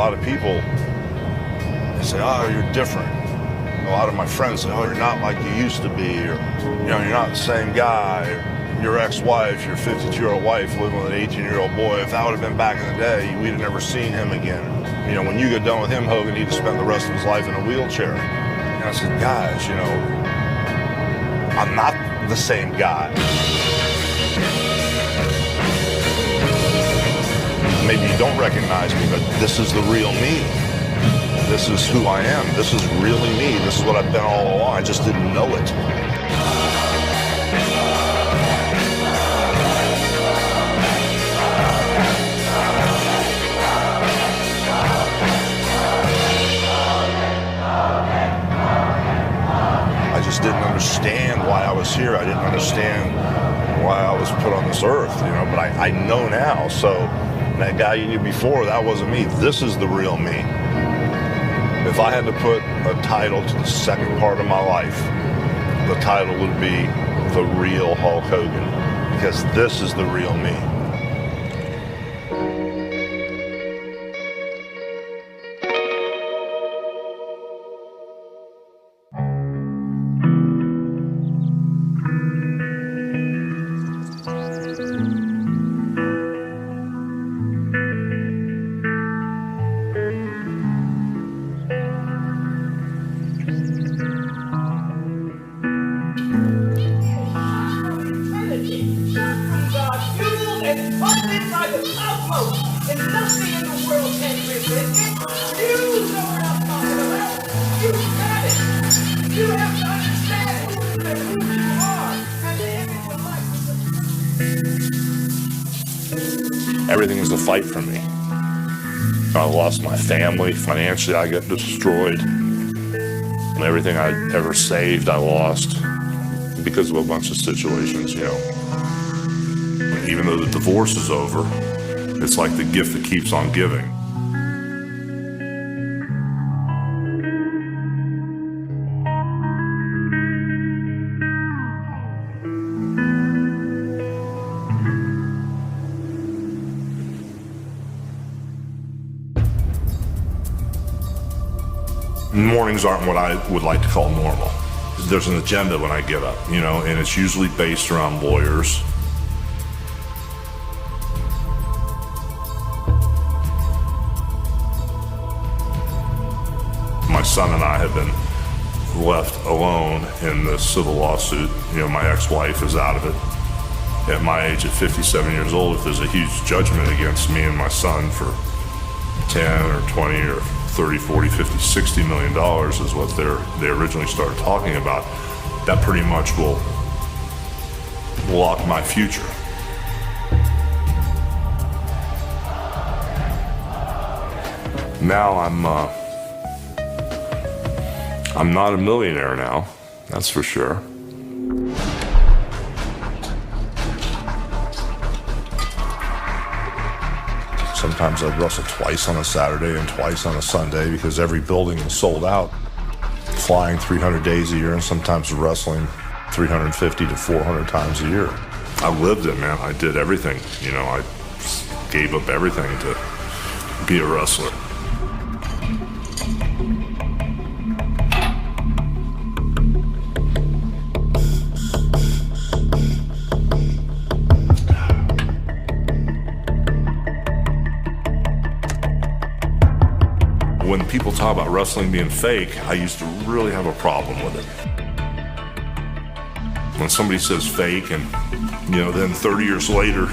lot of people, they say, oh, you're different. A lot of my friends say, oh, you're not like you used to be, or, you know, you're not the same guy, or your ex-wife, your 52-year-old wife living with an 18-year-old boy. If that would have been back in the day, we'd have never seen him again. You know, when you get done with him, Hogan, he'd have spent the rest of his life in a wheelchair. And I said, guys, you know, I'm not the same guy. Maybe you don't recognize me, but this is the real me. This is who I am. This is really me. This is what I've been all along. I just didn't know it. I just didn't understand why I was here. I didn't understand why I was put on this earth, you know, but I know now. So that guy you knew before, that wasn't me. This is the real me. If I had to put a title to the second part of my life, the title would be The Real Hulk Hogan, because this is the real me. Everything was a fight for me. I lost my family. Financially, I got destroyed. And everything I'd ever saved, I lost because of a bunch of situations, you know. Even though the divorce is over, it's like the gift that keeps on giving. Mornings aren't what I would like to call normal. There's an agenda when I get up, you know, and it's usually based around lawyers. My son and I have been left alone in this civil lawsuit. You know, my ex-wife is out of it. At my age, at 57 years old, if there's a huge judgment against me and my son for 10 or 20 or 30, 40, 50, $60 million is what they originally started talking about, that pretty much will lock my future. Now I'm not a millionaire now, that's for sure. Sometimes I'd wrestle twice on a Saturday and twice on a Sunday because every building was sold out. Flying 300 days a year and sometimes wrestling 350 to 400 times a year. I lived it, man. I did everything. You know, I gave up everything to be a wrestler. When people talk about wrestling being fake, I used to really have a problem with it. When somebody says fake and, you know, then 30 years later,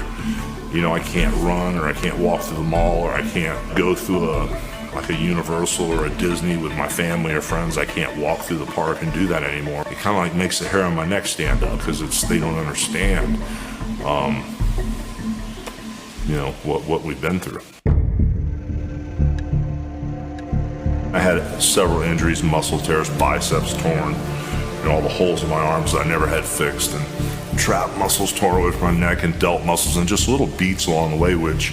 you know, I can't run or I can't walk through the mall or I can't go through like a Universal or a Disney with my family or friends. I can't walk through the park and do that anymore. It kind of like makes the hair on my neck stand up because they don't understand, you know, what we've been through. I had several injuries, muscle tears, biceps torn, and all the holes in my arms that I never had fixed, and trap muscles torn away from my neck, and delt muscles, and just little beats along the way, which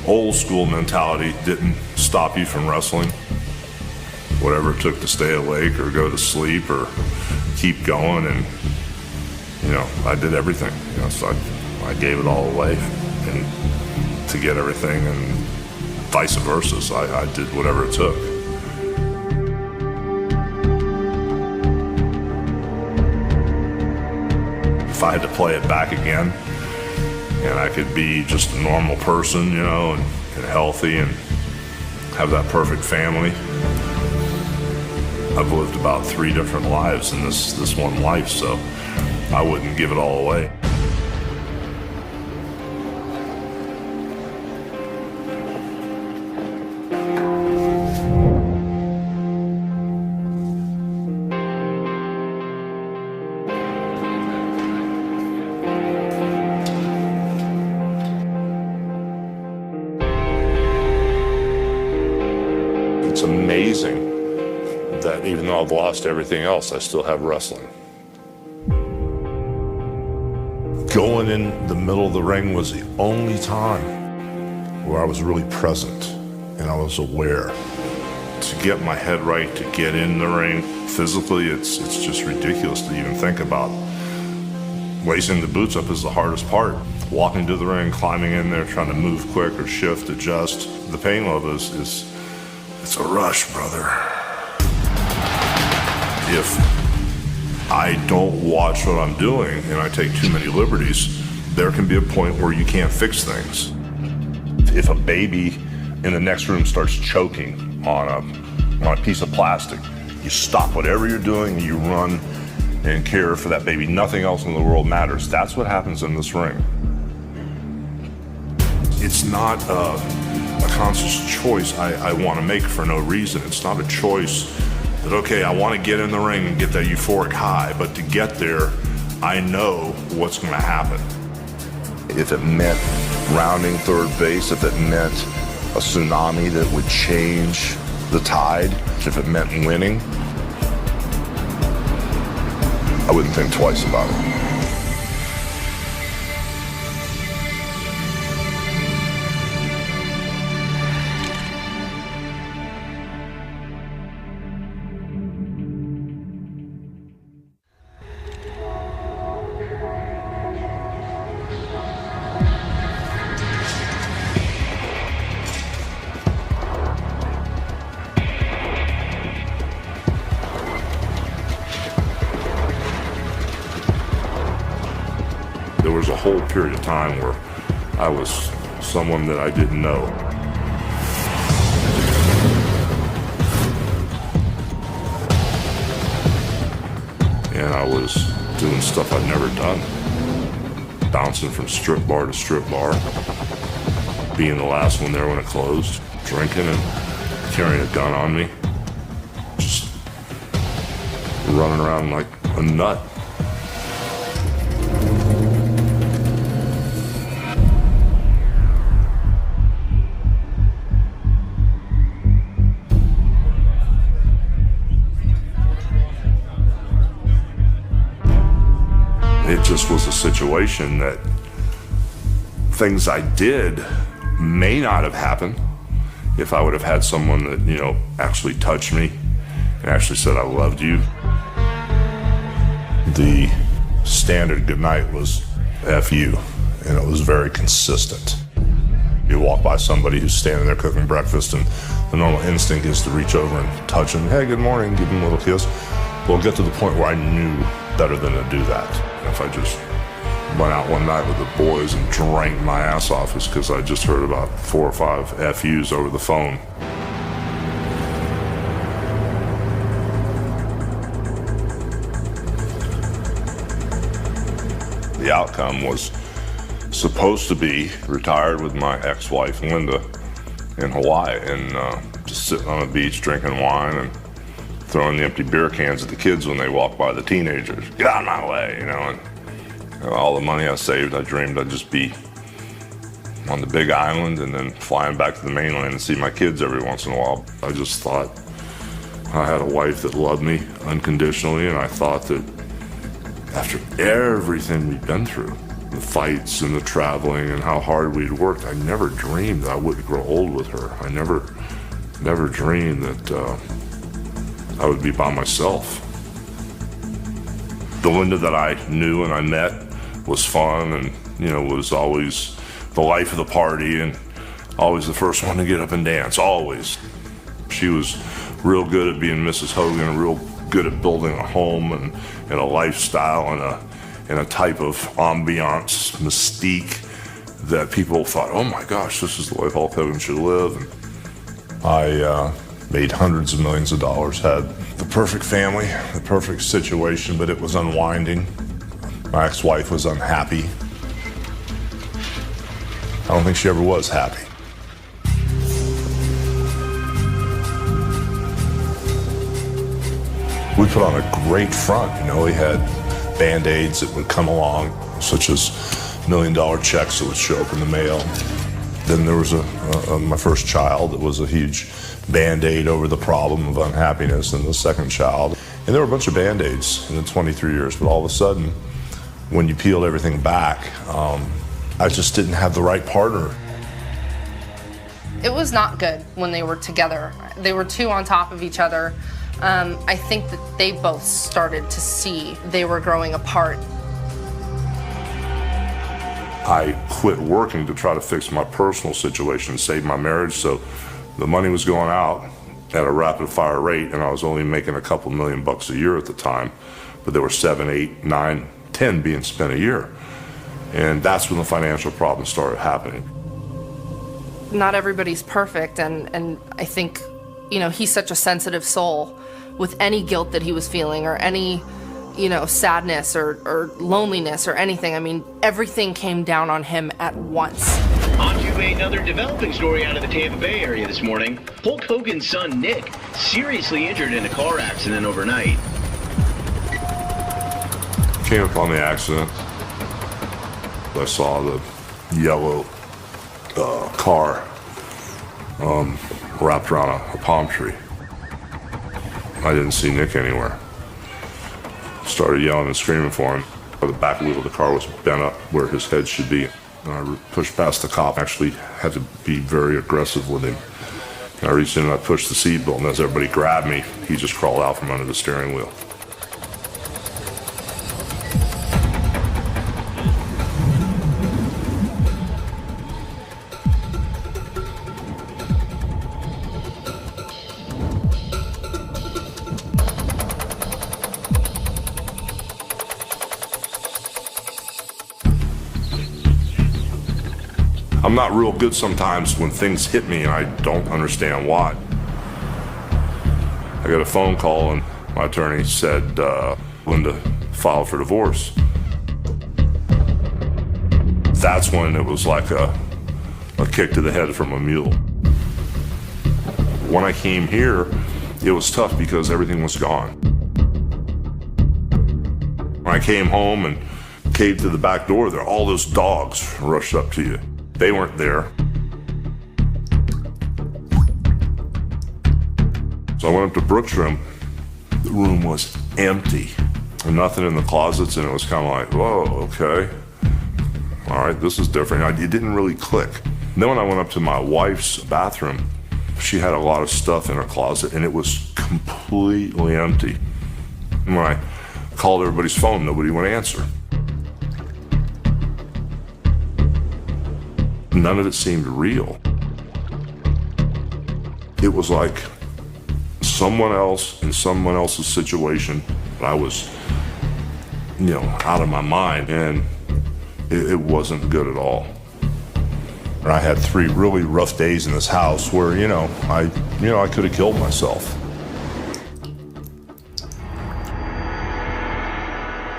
old school mentality didn't stop you from wrestling. Whatever it took to stay awake or go to sleep or keep going, and, you know, I did everything. You know, so I gave it all away and to get everything, and vice versa. So I did whatever it took. If I had to play it back again, and I could be just a normal person, you know, and healthy and have that perfect family. I've lived about 3 different lives in this one life, so I wouldn't give it all away. It's amazing that even though I've lost everything else, I still have wrestling. Going in the middle of the ring was the only time where I was really present and I was aware. To get my head right, to get in the ring, physically, it's just ridiculous to even think about. Lacing the boots up is the hardest part. Walking to the ring, climbing in there, trying to move quick or shift, adjust. The pain level is it's a rush, brother. If I don't watch what I'm doing and I take too many liberties, there can be a point where you can't fix things. If a baby in the next room starts choking on a piece of plastic, you stop whatever you're doing and you run and care for that baby. Nothing else in the world matters. That's what happens in this ring. It's not a conscious choice I want to make for no reason. It's not a choice that, okay, I want to get in the ring and get that euphoric high, but to get there, I know what's going to happen. If it meant rounding third base, if it meant a tsunami that would change the tide, if it meant winning, I wouldn't think twice about it. There was a whole period of time where I was someone that I didn't know. And I was doing stuff I'd never done. Bouncing from strip bar to strip bar. Being the last one there when it closed. Drinking and carrying a gun on me. Just running around like a nut. It just was a situation that things I did may not have happened if I would have had someone that, you know, actually touched me and actually said, I loved you. The standard goodnight was F you, and it was very consistent. You walk by somebody who's standing there cooking breakfast and the normal instinct is to reach over and touch them. Hey, good morning, give them a little kiss. Well, get to the point where I knew better than to do that. If I just went out one night with the boys and drank my ass off, it's because I just heard about 4 or 5 FUs over the phone. The outcome was supposed to be retired with my ex-wife Linda in Hawaii and just sitting on the beach drinking wine and throwing the empty beer cans at the kids when they walk by, the teenagers. Get out of my way, you know. And all the money I saved, I dreamed I'd just be on the big island and then flying back to the mainland and see my kids every once in a while. I just thought I had a wife that loved me unconditionally, and I thought that after everything we'd been through, the fights and the traveling and how hard we'd worked, I never dreamed I would grow old with her. I never dreamed that I would be by myself. The Linda that I knew and I met was fun and, you know, was always the life of the party, and Always the first one to get up and dance, always. She was real good at being Mrs. Hogan, real good at building a home and a lifestyle and a type of ambiance, mystique that people thought, oh my gosh, this is the way Hulk Hogan should live. And I made hundreds of millions of dollars, had the perfect family, the perfect situation, but it was unwinding. My ex-wife was unhappy. I don't think she ever was happy. We put on a great front, you know. We had Band-Aids that would come along, such as $1 million checks that would show up in the mail. Then there was my first child that was a huge Band-Aid over the problem of unhappiness, and the second child. And there were a bunch of Band-Aids in the 23 years, but all of a sudden, when you peeled everything back, I just didn't have the right partner. It was not good when they were together. They were two on top of each other. I think that they both started to see they were growing apart. I quit working to try to fix my personal situation, save my marriage, so the money was going out at a rapid fire rate, and I was only making a couple $1,000,000 a year at the time, but there were 7, 8, 9, 10 being spent a year. And that's when the financial problems started happening. Not everybody's perfect, and I think, you know, he's such a sensitive soul. With any guilt that he was feeling or any, you know, sadness or loneliness or anything, I mean, everything came down on him at once. On to another developing story out of the Tampa Bay area this morning. Hulk Hogan's son, Nick, seriously injured in a car accident overnight. Came upon the accident. I saw the yellow car wrapped around a palm tree. I didn't see Nick anywhere. Started yelling and screaming for him. The back wheel of the car was bent up where his head should be. And I pushed past the cop. Actually had to be very aggressive with him. And I reached in and I pushed the seatbelt, and as everybody grabbed me, he just crawled out from under the steering wheel. I'm not real good sometimes when things hit me and I don't understand why. I got a phone call and my attorney said Linda filed for divorce. That's when it was like a kick to the head from a mule. When I came here, it was tough because everything was gone. When I came home and came to the back door, there all those dogs rushed up to you. They weren't there. So I went up to Brooks' room. The room was empty. Nothing in the closets, and it was kind of like, whoa, okay. All right, this is different. It didn't really click. And then when I went up to my wife's bathroom, she had a lot of stuff in her closet, and it was completely empty. And when I called everybody's phone, nobody would answer. None of it seemed real. It was like someone else in someone else's situation. I was, out of my mind, and it wasn't good at all. And I had 3 really rough days in this house where, I could have killed myself.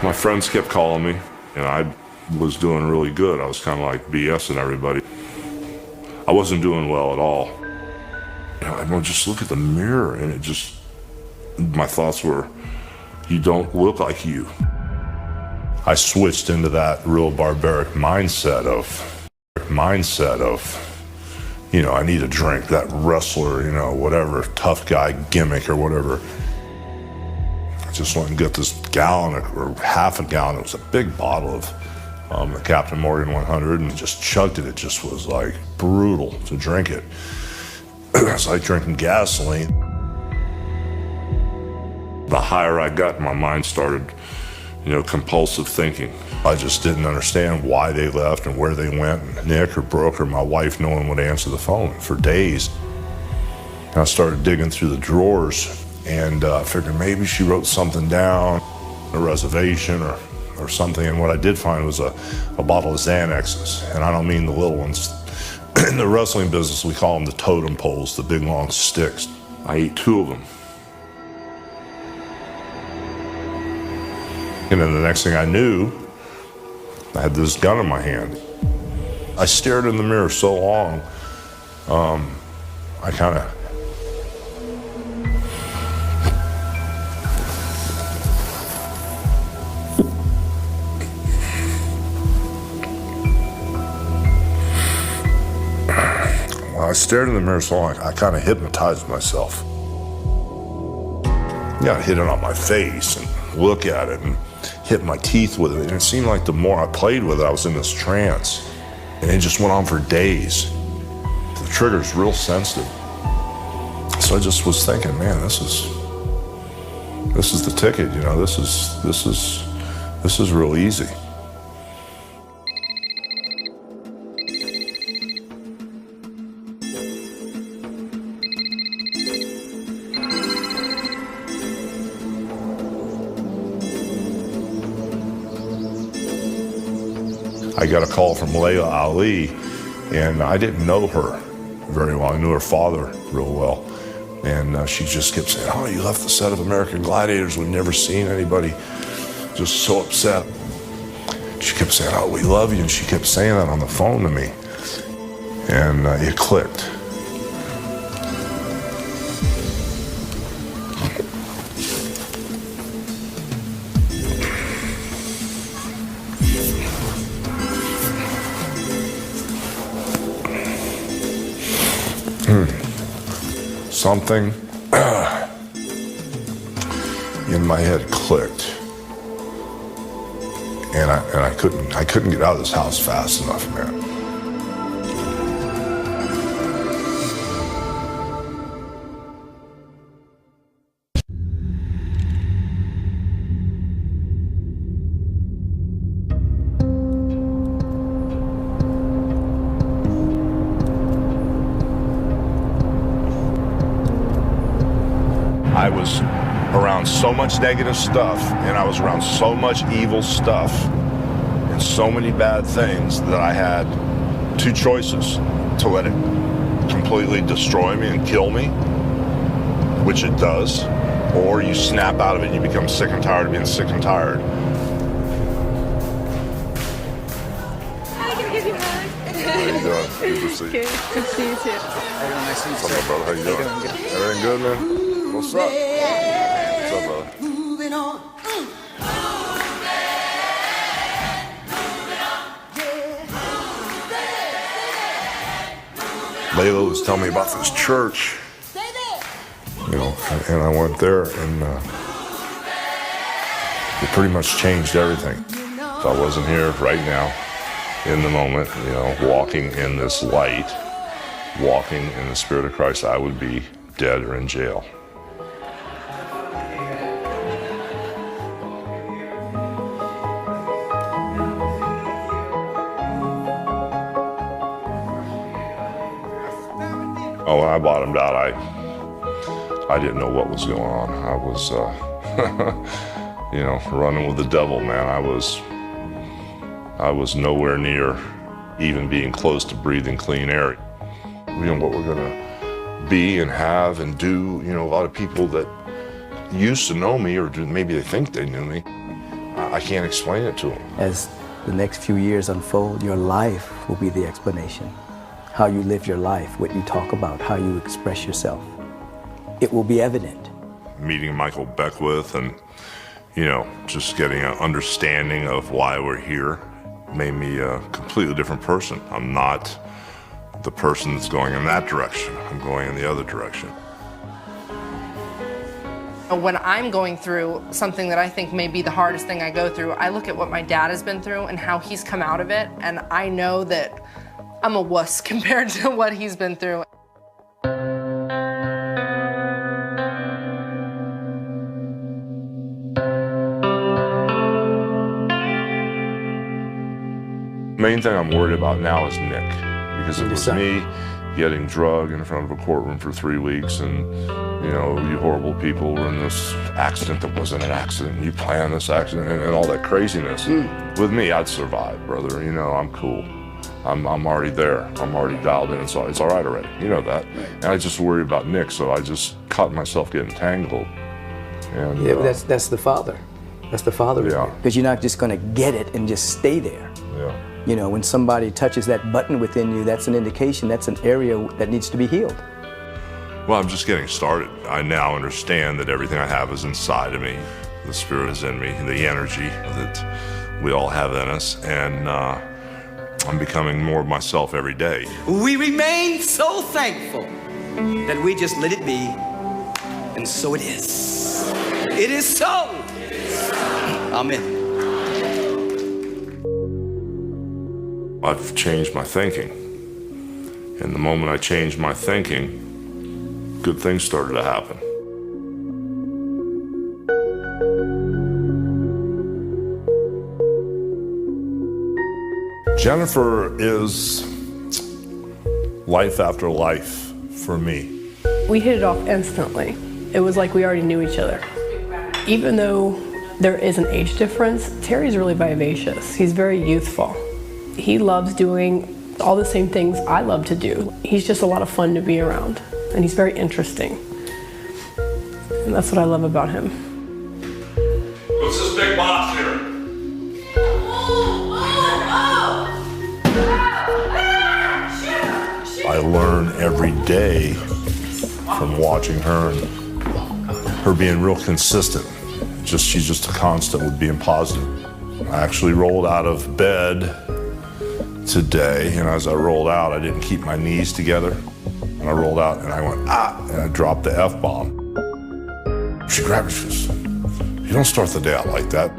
My friends kept calling me, and I was doing really good. I was kind of like BSing everybody. I wasn't doing well at all. I would just look at the mirror, and my thoughts were, you don't look like you. I switched into that real barbaric mindset of, I need a drink, that wrestler, whatever, tough guy gimmick or whatever. I just went and got this gallon or half a gallon. It was a big bottle of the Captain Morgan 100 and just chugged it. It just was like brutal to drink it. It's like drinking gasoline. The higher I got, my mind started, compulsive thinking. I just didn't understand why they left and where they went. And Nick or Brooke or my wife, no one would answer the phone for days. And I started digging through the drawers and figured maybe she wrote something down, a reservation or something. And what I did find was a bottle of Xanaxes. And I don't mean the little ones. In the wrestling business, we call them the totem poles, the big long sticks. I ate 2 of them. And then the next thing I knew, I had this gun in my hand. I stared in the mirror so long, I kind of... I stared in the mirror so long, I kind of hypnotized myself. Yeah, I'd hit it on my face and look at it and hit my teeth with it. And it seemed like the more I played with it, I was in this trance. And it just went on for days. The trigger's real sensitive. So I just was thinking, man, this is the ticket, this is real easy. I got a call from Layla Ali, and I didn't know her very well. I knew her father real well. And she just kept saying, oh, you left the set of American Gladiators. We've never seen anybody just so upset. She kept saying, oh, we love you. And she kept saying that on the phone to me. And it clicked. Something in my head clicked, and I couldn't get out of this house fast enough, man. I was around so much negative stuff, and I was around so much evil stuff and so many bad things that I had 2 choices: to let it completely destroy me and kill me, which it does, or you snap out of it and you become sick and tired of being sick and tired. Hi, can I give you a hug? How you doing? Good to see you. Good to see you too. Nice to meet you. What's up, brother? How you doing? Everything good, man? What's up? What's up, brother? Moving on. Layla was telling me about this church, and I went there, and it pretty much changed everything. If I wasn't here right now, in the moment, walking in this light, walking in the Spirit of Christ, I would be dead or in jail. Oh, when I bottomed out, I didn't know what was going on. I was, running with the devil, man. I was nowhere near even being close to breathing clean air. What we're gonna be and have and do, a lot of people that used to know me, or maybe they think they knew me, I can't explain it to them. As the next few years unfold, your life will be the explanation. How you live your life, what you talk about, how you express yourself. It will be evident. Meeting Michael Beckwith and, just getting an understanding of why we're here made me a completely different person. I'm not the person that's going in that direction. I'm going in the other direction. When I'm going through something that I think may be the hardest thing I go through, I look at what my dad has been through and how he's come out of it, and I know that I'm a wuss compared to what he's been through. Main thing I'm worried about now is Nick, because it was me getting drugged in front of a courtroom for 3 weeks, and you horrible people were in this accident that wasn't an accident, and you planned this accident, and all that craziness. With me, I'd survive, brother. I'm cool. I'm already there. I'm already dialed in, so it's all right already. You know that. And I just worry about Nick, so I just caught myself getting tangled. And, Yeah, but that's the father. That's the father. Yeah. Because you're not just going to get it and just stay there. Yeah. When somebody touches that button within you, that's an indication, that's an area that needs to be healed. Well, I'm just getting started. I now understand that everything I have is inside of me. The spirit is in me, the energy that we all have in us, and I'm becoming more of myself every day. We remain so thankful that we just let it be, and so it is. It is so. Amen. I've changed my thinking. And the moment I changed my thinking, good things started to happen. Jennifer is life after life for me. We hit it off instantly. It was like we already knew each other. Even though there is an age difference, Terry's really vivacious. He's very youthful. He loves doing all the same things I love to do. He's just a lot of fun to be around, and he's very interesting. And that's what I love about him. What's this big box here? I learn every day from watching her and her being real consistent. She's just a constant with being positive. I actually rolled out of bed today, and as I rolled out, I didn't keep my knees together. And I rolled out and I went, and I dropped the F-bomb. She grabbed me, she goes, "You don't start the day out like that."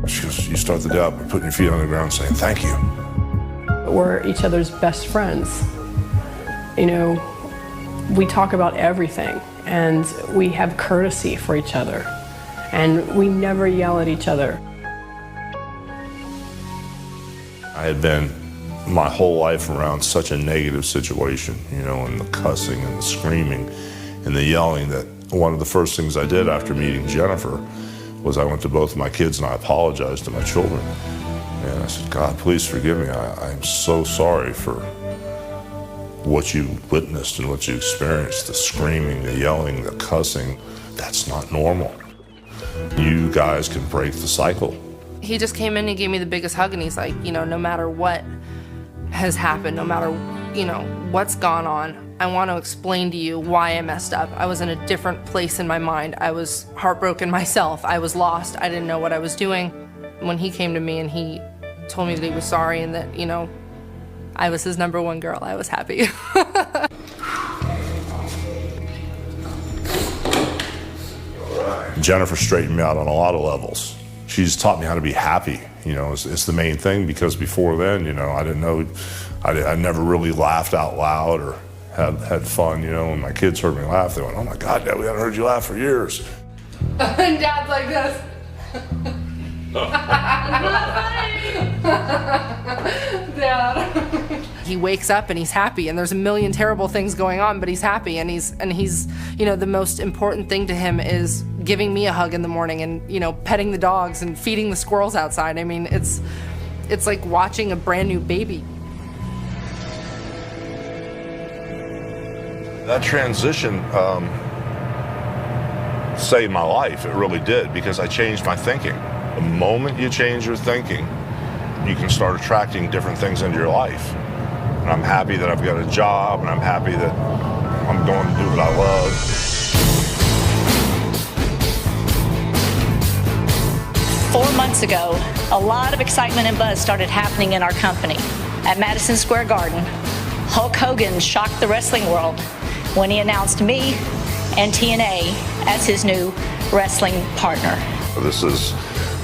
She goes, "You start the day out by putting your feet on the ground saying thank you." We're each other's best friends. We talk about everything, and we have courtesy for each other, and we never yell at each other. I had been my whole life around such a negative situation, and the cussing and the screaming and the yelling, that one of the first things I did after meeting Jennifer was I went to both my kids and I apologized to my children. And I said, "God, please forgive me. I am so sorry for what you witnessed and what you experienced, the screaming, the yelling, the cussing. That's not normal. You guys can break the cycle." He just came in and he gave me the biggest hug, and he's like, no matter what has happened, no matter, what's gone on, I want to explain to you why I messed up. I was in a different place in my mind. I was heartbroken myself. I was lost. I didn't know what I was doing. When he came to me and he told me that he was sorry and that, I was his #1 girl, I was happy. Jennifer straightened me out on a lot of levels. She's taught me how to be happy, it's the main thing, because before then, I didn't know, I never really laughed out loud or had fun, When my kids heard me laugh, they went, "Oh my God, Dad, we haven't heard you laugh for years." And Dad's like this. Dad. He wakes up and he's happy, and there's a million terrible things going on, but he's happy, and he's the most important thing to him is giving me a hug in the morning and petting the dogs and feeding the squirrels outside. I mean, it's like watching a brand new baby. That transition saved my life. It really did, because I changed my thinking. The moment you change your thinking, you can start attracting different things into your life. And I'm happy that I've got a job, and I'm happy that I'm going to do what I love. 4 months ago, a lot of excitement and buzz started happening in our company. At Madison Square Garden, Hulk Hogan shocked the wrestling world when he announced me and TNA as his new wrestling partner. This is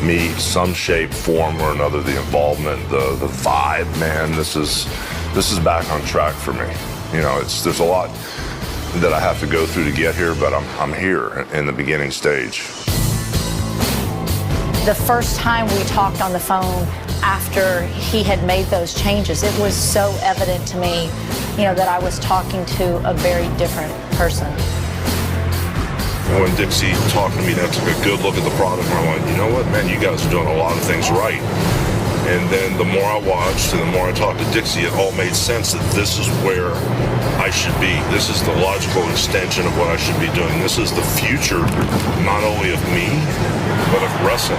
me, some shape, form, or another, the involvement, the vibe, man. This is back on track for me. There's a lot that I have to go through to get here, but I'm here in the beginning stage. The first time we talked on the phone after he had made those changes, it was so evident to me, that I was talking to a very different person. When Dixie talked to me, I took a good look at the product and I went, you know what, man, you guys are doing a lot of things right. And then the more I watched and the more I talked to Dixie, it all made sense that this is where I should be. This is the logical extension of what I should be doing. This is the future, not only of me, but of wrestling.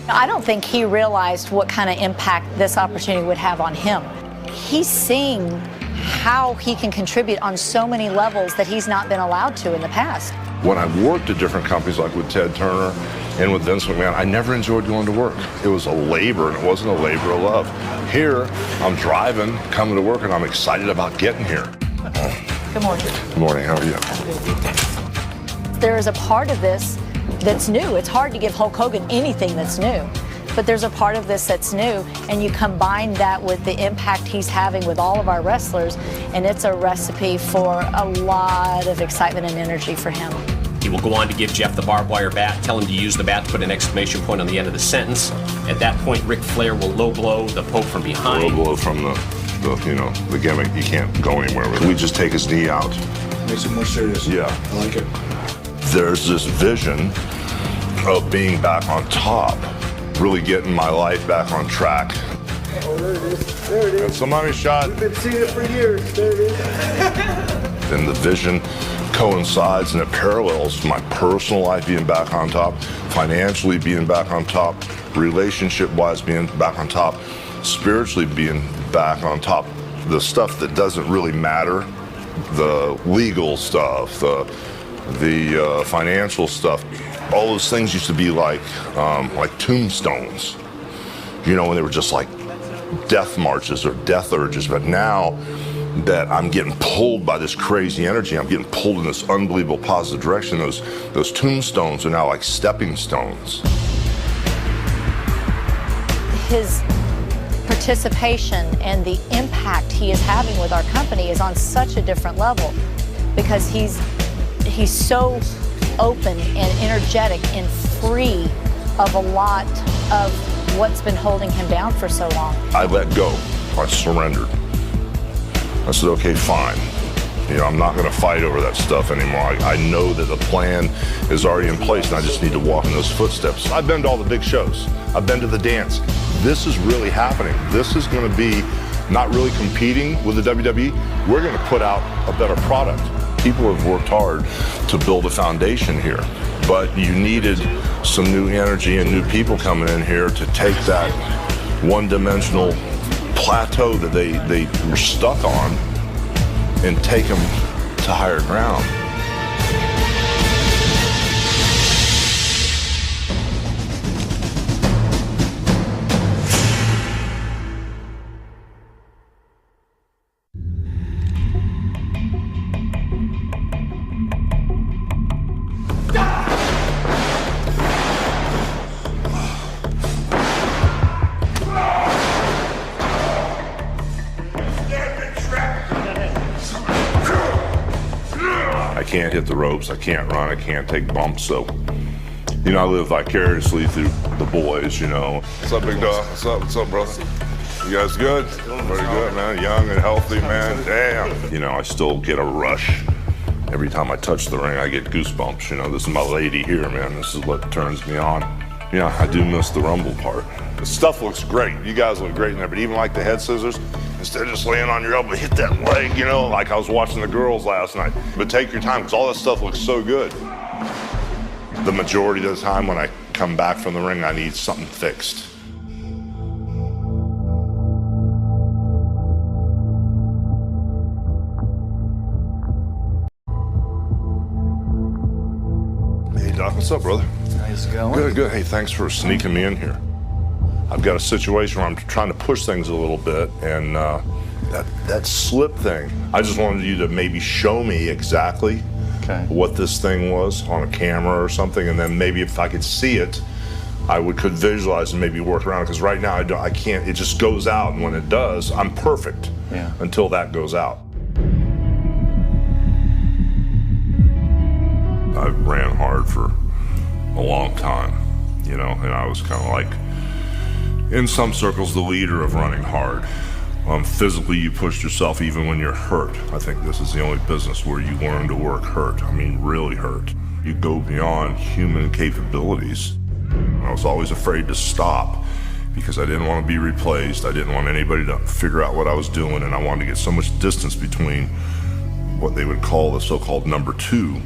I don't think he realized what kind of impact this opportunity would have on him. He's seeing how he can contribute on so many levels that he's not been allowed to in the past. When I worked at different companies like with Ted Turner and with Vince McMahon, I never enjoyed going to work. It was a labor, and it wasn't a labor of love. Here, I'm driving, coming to work, and I'm excited about getting here. Good morning. Good morning, how are you? There is a part of this that's new. It's hard to give Hulk Hogan anything that's new. But there's a part of this that's new, and you combine that with the impact he's having with all of our wrestlers, and it's a recipe for a lot of excitement and energy for him. He will go on to give Jeff the barbed wire bat, tell him to use the bat to put an exclamation point on the end of the sentence. At that point, Ric Flair will low blow the Pope from behind. Low blow from the gimmick. You can't go anywhere with it. We just take his knee out. Makes it more serious. Yeah. I like it. There's this vision of being back on top, really getting my life back on track. Oh, there it is. There it is. Somebody shot. We've been seeing it for years. There it is. And the vision coincides and it parallels my personal life being back on top, financially being back on top, relationship-wise being back on top, spiritually being back on top. The stuff that doesn't really matter, the legal stuff, the financial stuff, all those things used to be like tombstones, when they were just like death marches or death urges. But now that I'm getting pulled by this crazy energy, I'm getting pulled in this unbelievable positive direction, those tombstones are now like stepping stones. His participation and the impact he is having with our company is on such a different level, because he's so open and energetic and free of a lot of what's been holding him down for so long. I let go. I surrendered. I said, okay, fine. I'm not going to fight over that stuff anymore. I know that the plan is already in place, and I just need to walk in those footsteps. I've been to all the big shows. I've been to the dance. This is really happening. This is going to be not really competing with the WWE. We're going to put out a better product. People have worked hard to build a foundation here, but you needed some new energy and new people coming in here to take that one-dimensional plateau that they were stuck on and take them to higher ground. I can't hit the ropes, I can't run, I can't take bumps, so, I live vicariously through the boys, What's up, big dog? What's up, brother? You guys good? Very good, man. Young and healthy, man. Damn. I still get a rush. Every time I touch the ring, I get goosebumps, This is my lady here, man. This is what turns me on. I do miss the rumble part. The stuff looks great. You guys look great in there, but even like the head scissors, instead of just laying on your elbow, hit that leg, like I was watching the girls last night. But take your time, because all that stuff looks so good. The majority of the time when I come back from the ring, I need something fixed. Hey, Doc, what's up, brother? How's it going? Good, good. Hey, thanks for sneaking me in here. I've got a situation where I'm trying to push things a little bit, and that slip thing, I just wanted you to maybe show me exactly what this thing was on a camera or something, and then maybe if I could see it, could visualize and maybe work around it, because right now I can't, it just goes out, and when it does, I'm perfect until that goes out. I ran hard for a long time, you know, and I was kind of like, in some circles, the leader of running hard. Physically, you pushed yourself even when you're hurt. I think this is the only business where you learn to work hurt. I mean, really hurt. You go beyond human capabilities. I was always afraid to stop because I didn't want to be replaced. I didn't want anybody to figure out what I was doing, and I wanted to get so much distance between what they would call the so-called number two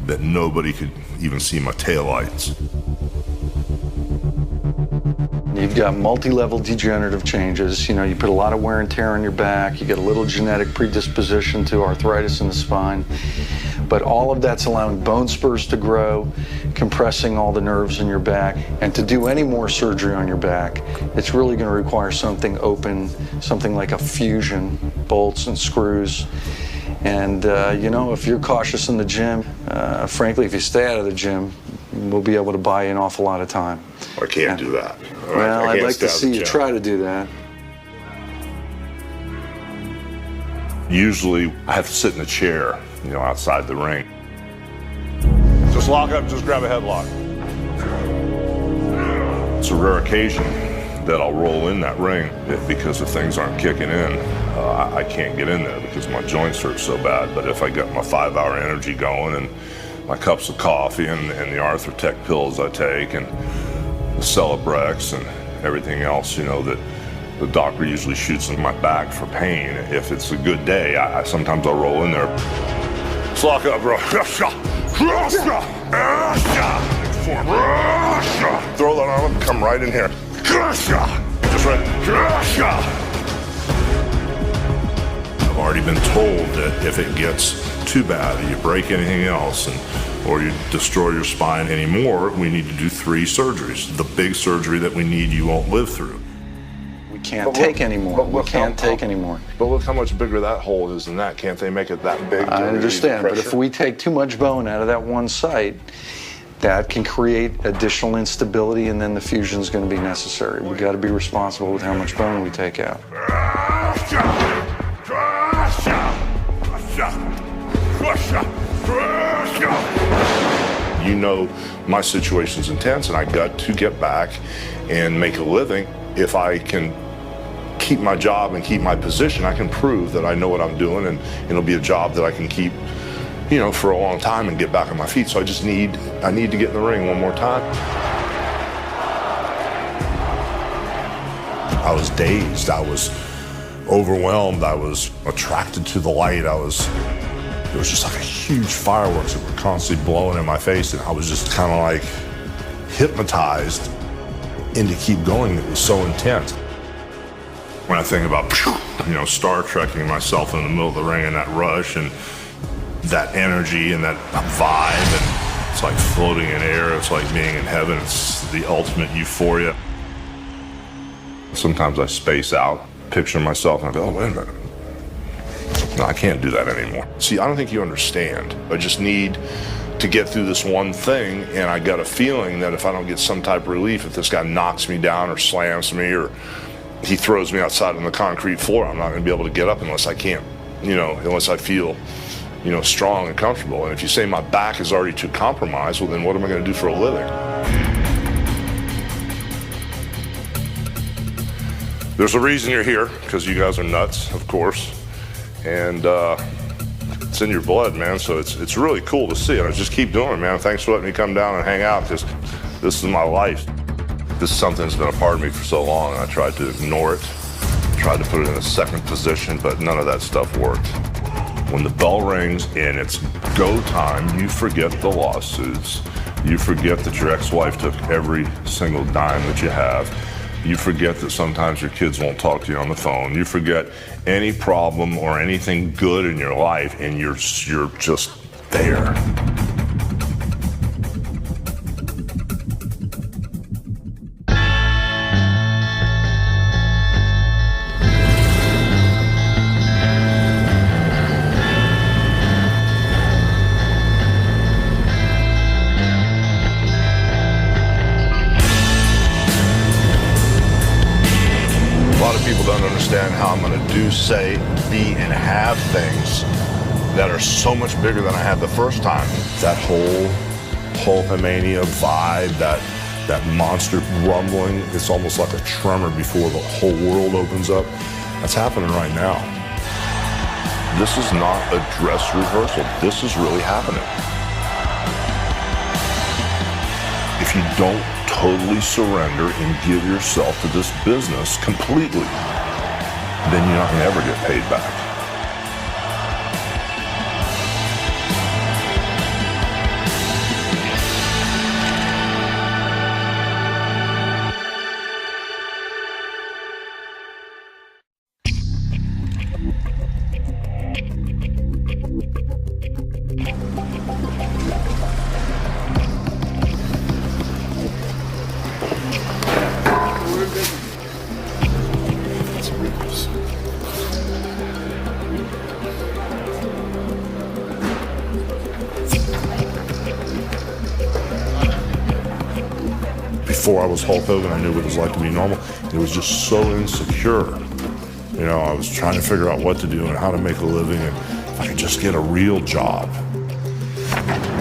that nobody could even see my taillights. You've got multi-level degenerative changes. You know, you put a lot of wear and tear on your back. You get a little genetic predisposition to arthritis in the spine. But all of that's allowing bone spurs to grow, compressing all the nerves in your back. And to do any more surgery on your back, it's really going to require something open, something like a fusion, bolts and screws. And, you know, if you're cautious in the gym, frankly, if you stay out of the gym, we'll be able to buy you an awful lot of time. I can't do that. Well, I'd like to see you try to do that. Usually, I have to sit in a chair, you know, outside the ring. Just lock up, just grab a headlock. It's a rare occasion that I'll roll in that ring because if things aren't kicking in, I can't get in there because my joints hurt so bad. But if I get my 5-hour energy going and my cups of coffee and the Arthrotec pills I take and the Celebrex and everything else, you know, that the doctor usually shoots in my back for pain. If it's a good day, sometimes I'll roll in there. Let's lock up, bro. Throw that on him, come right in here. Just right. I've already been told that if it gets too bad, or you break anything else, or you destroy your spine anymore, we need to do 3 surgeries. The big surgery that we need, you won't live through. We can't take anymore. We can't take anymore. But look how much bigger that hole is than that. Can't they make it that big? I understand, but if we take too much bone out of that one site, that can create additional instability, and then the fusion is going to be necessary. We've got to be responsible with how much bone we take out. You know, my situation's intense, and I got to get back and make a living. If I can keep my job and keep my position, I can prove that I know what I'm doing, and it'll be a job that I can keep, you know, for a long time and get back on my feet. So I need to get in the ring one more time. I was dazed. I was overwhelmed. I was attracted to the light. It was just like a huge fireworks that were constantly blowing in my face, and I was just kind of like hypnotized into keep going. It was so intense. When I think about, you know, Star Trekking myself in the middle of the ring and that rush and that energy and that vibe, and it's like floating in air, it's like being in heaven, it's the ultimate euphoria. Sometimes I space out, picture myself, and I go, oh, wait a minute. No, I can't do that anymore. See, I don't think you understand. I just need to get through this one thing, and I got a feeling that if I don't get some type of relief, if this guy knocks me down or slams me or he throws me outside on the concrete floor, I'm not going to be able to get up unless I can't, you know, unless I feel, you know, strong and comfortable. And if you say my back is already too compromised, well, then what am I going to do for a living? There's a reason you're here, because you guys are nuts, of course. And it's in your blood, man, so it's really cool to see. And I just keep doing it, man. Thanks for letting me come down and hang out, because this is my life. This is something that's been a part of me for so long, and I tried to ignore it, tried to put it in a second position, but none of that stuff worked. When the bell rings and it's go time, you forget the lawsuits. You forget that your ex-wife took every single dime that you have. You forget that sometimes your kids won't talk to you on the phone. You forget any problem or anything good in your life, and you're just there. Understand how I'm going to do, say, be, and have things that are so much bigger than I had the first time. That whole Hulkamania vibe, that monster rumbling. It's almost like a tremor before the whole world opens up. That's happening right now. This is not a dress rehearsal. This is really happening. If you don't totally surrender and give yourself to this business completely, then you're not going to ever get paid back. Before I was Hulk Hogan, I knew what it was like to be normal. It was just so insecure. You know, I was trying to figure out what to do and how to make a living, and if I could just get a real job.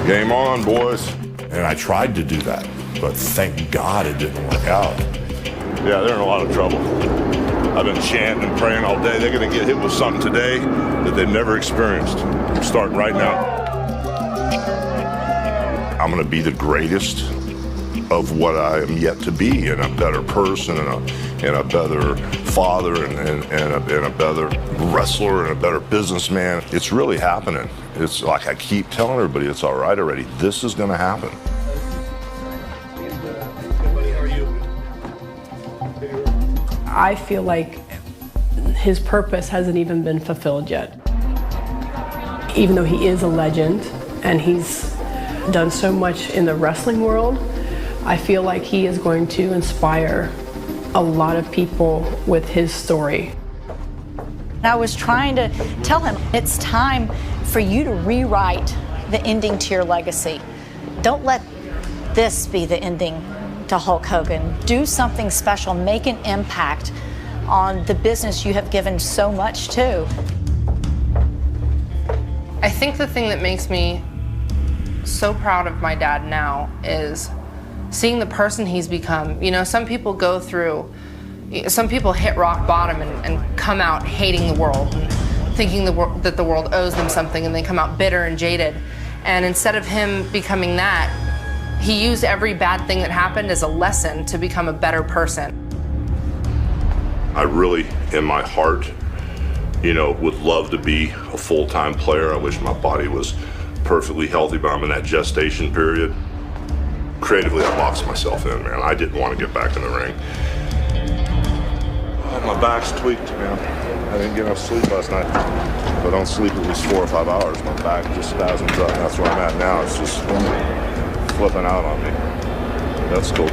Game on, boys. And I tried to do that, but thank God it didn't work out. Yeah, they're in a lot of trouble. I've been chanting and praying all day. They're gonna get hit with something today that they've never experienced. I'm starting right now. I'm gonna be the greatest of what I am yet to be, and a better person, and a better father, and a better wrestler, and a better businessman. It's really happening. It's like I keep telling everybody, it's all right already. This is going to happen. I feel like his purpose hasn't even been fulfilled yet. Even though he is a legend and he's done so much in the wrestling world, I feel like he is going to inspire a lot of people with his story. I was trying to tell him, it's time for you to rewrite the ending to your legacy. Don't let this be the ending to Hulk Hogan. Do something special, make an impact on the business you have given so much to. I think the thing that makes me so proud of my dad now is seeing the person he's become. You know, some people hit rock bottom and come out hating the world and thinking that the world owes them something, and they come out bitter and jaded. And instead of him becoming that, he used every bad thing that happened as a lesson to become a better person. I really, in my heart, you know, would love to be a full-time player. I wish my body was perfectly healthy, but I'm in that gestation period. Creatively, I boxed myself in, man. I didn't want to get back in the ring. Oh, my back's tweaked, man. I didn't get enough sleep last night. If I don't sleep at least 4 or 5 hours, my back just spasms up. And that's where I'm at now. It's just flipping out on me. That's cool.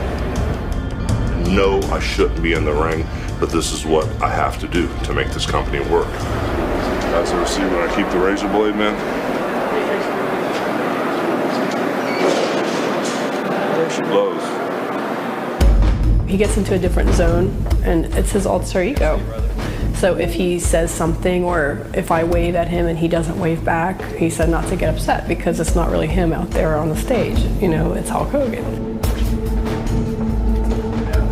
No, I shouldn't be in the ring, but this is what I have to do to make this company work. Guys ever see when I keep the razor blade, man? She blows. He gets into a different zone, and it's his alter ego. So if he says something, or if I wave at him and he doesn't wave back, he said not to get upset, because it's not really him out there on the stage. You know, it's Hulk Hogan.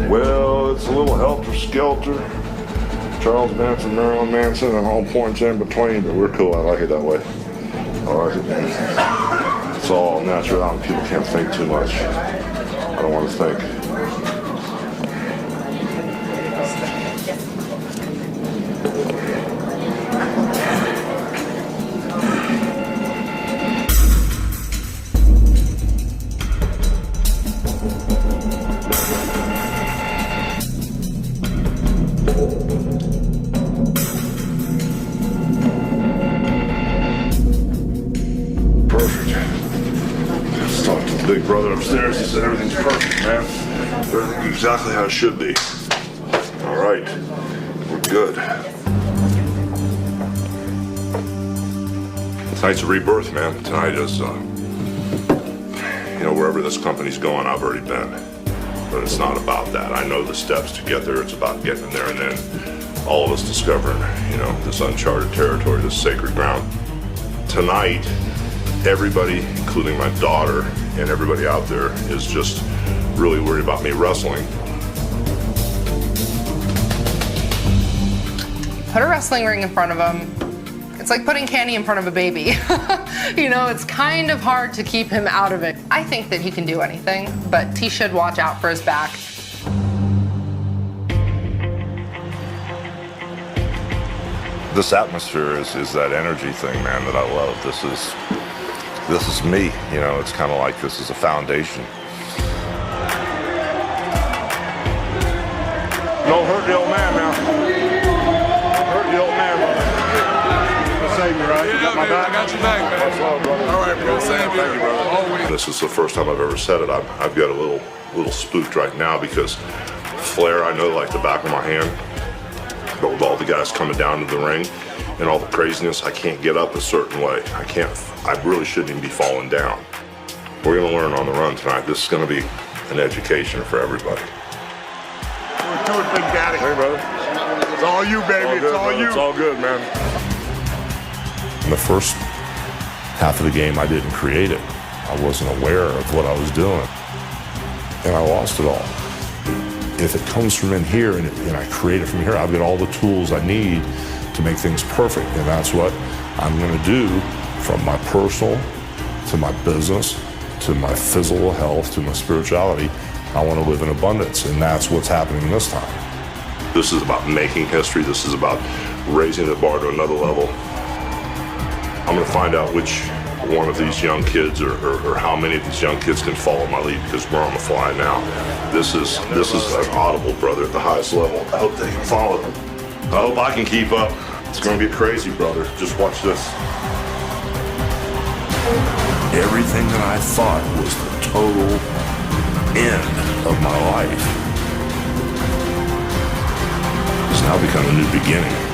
Well, it's a little helter-skelter. Charles Manson, Marilyn Manson, and all points in between, but we're cool. I like it that way. I like it, man. It's all natural. People can't think too much. I don't want to think. Big brother upstairs, he said everything's perfect, man. Everything's exactly how it should be. All right, we're good. Tonight's a rebirth, man. Tonight is, you know, wherever this company's going, I've already been. But it's not about that. I know the steps to get there. It's about getting there, and then all of us discovering, you know, this uncharted territory, this sacred ground. Tonight Everybody, including my daughter and everybody out there, is just really worried about me wrestling. Put a wrestling ring in front of him. It's like putting candy in front of a baby. You know, it's kind of hard to keep him out of it. I think that he can do anything, but he should watch out for his back. This atmosphere is that energy thing, man, that I love. This is me, you know, it's kind of like this is a foundation. Don't hurt the old man now. Hurt the old man, brother. Save me, right? Yeah, you got my back? I got your back, man. Much love, brother. All right, bro. Same here. Thank you, brother. Always. This is the first time I've ever said it. I've got a little spooked right now because Flair, I know like the back of my hand, but with all the guys coming down to the ring and all the craziness, I can't get up a certain way. I really shouldn't even be falling down. We're gonna learn on the run tonight. This is gonna be an education for everybody. Do it, Big Daddy. Hey, brother. It's all you, baby. It's all you. It's all good, man. In the first half of the game, I didn't create it. I wasn't aware of what I was doing. And I lost it all. If it comes from in here and I create it from here, I've got all the tools I need to make things perfect. And that's what I'm going to do from my personal to my business to my physical health to my spirituality. I want to live in abundance, and that's what's happening this time. This is about making history. This is about raising the bar to another level. I'm going to find out which one of these young kids or how many of these young kids can follow my lead, because we're on the fly now. This is an audible, brother, at the highest level. I hope they can follow. I hope I can keep up. It's going to get crazy, brother. Just watch this. Everything that I thought was the total end of my life has now become a new beginning.